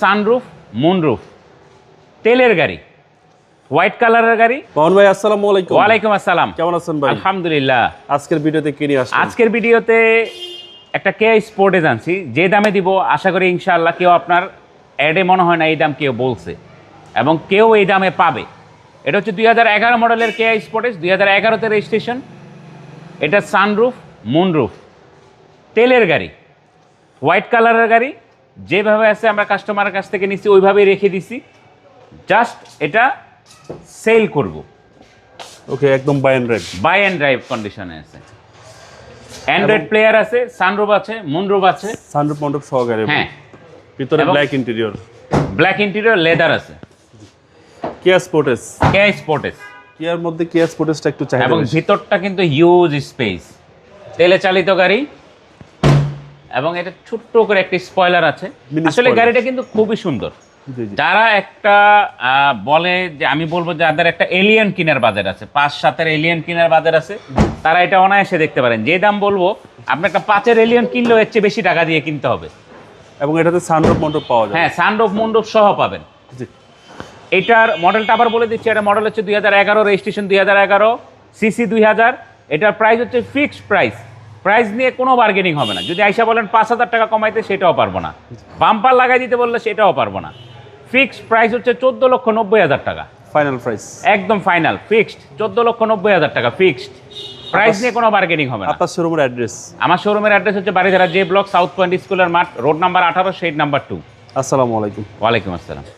Sunroof, moonroof, তেলের গাড়ি, white কালারের গাড়ি। পাওন ভাই আসসালামু আলাইকুম। ওয়ালাইকুম আসসালাম। কেমন আছেন ভাই? আলহামদুলিল্লাহ। আজকের ভিডিওতে কি নিয়ে আসছেন? আজকের ভিডিওতে একটা কেয়া স্পোর্টে জানছি, যে দামে দিব আশা করি ইনশাআল্লাহ কেউ আপনার অ্যাডে মনে হয় না এই দাম কেউ বলছে এবং কেউ এই দামে পাবে। এটা হচ্ছে 2011 মডেলের কেয়া স্পোর্টেজ, 2011তে রেজিস্ট্রেশন। এটা সানরুফ, মুনরুফ, তেলের গাড়ি, হোয়াইট কালারের গাড়ি। যেভাবে আছে আমরা কাস্টমারের কাছ থেকে নিচ্ছি ওইভাবেই রেখে দিছি, জাস্ট এটা সেল করব। ওকে, একদম buy and ride. Buy and drive কন্ডিশনে আছে। অ্যান্ড্রয়েড প্লেয়ার আছে, সানরুফ আছে, মুনরুফ আছে। সানরুফ মন্ডপ সহকারে। হ্যাঁ, ভিতরে এবং black interior, black interior, leather আছে। Kia sports. কেয়া স্পোর্টেজ কিয়ার মধ্যে কিয়া স্পোর্টেসটা একটু চাহিদা এবং বেশি। ভিতরটা কিন্তু হিউজ স্পেস, তেলে চালিত গাড়ি এবং এটা ছোট্ট করে একটি স্পয়লার আছে। Mini আসলে spoiler। গাড়িটা কিন্তু খুবই সুন্দর। জি জি। যারা একটা বলে যে আমি বলবো যাদের একটা এলিয়ান কিনার বাজার আছে, 5-7-এর এলিয়ান কিনার বাজার আছে, তারা এটা অনায়াসে দেখতে পারেন। যে দাম বলবো আপনি একটা 5-এর এলিয়ান কিনলেও এর চেয়ে বেশি টাকা দিয়ে কিনতে হবে। এবং এটাতে সানরুফ মন্ডপ পাওয়া যায়। হ্যাঁ, সানরুফ মুনরুফ সহ পাবেন। জি। এটার মডেলটা আবার বলে দিচ্ছি, এটা মডেল হচ্ছে 2011, রেজিস্ট্রেশন 2011, সিসি 2000। এটার প্রাইস হচ্ছে ফিক্সড প্রাইস, প্রাইস নিয়ে কোনো বার্গেনিং হবে না। যদি আইসা বলেন 5,000 টাকা কমাইতে, সেটাও পারবো না। বাম্পার লাগাই দিতে বললে সেটাও পারবো না। ফিক্সড প্রাইস হচ্ছে 14,90,000 টাকা, ফাইনাল প্রাইস একদম ফাইনাল ফিক্সড 14,90,000 টাকা ফিক্সড প্রাইস নিয়ে কোনো বার্গেনিং হবে না। আপনার শোরুমের অ্যাড্রেস? আমার শোরুমের অ্যাড্রেস হচ্ছে Baridhara J block, south point স্কুলের মাঠ, রোড নাম্বার 18, শেড নাম্বার 2। আসসালামু আলাইকুম। ওয়ালাইকুম আসসালাম।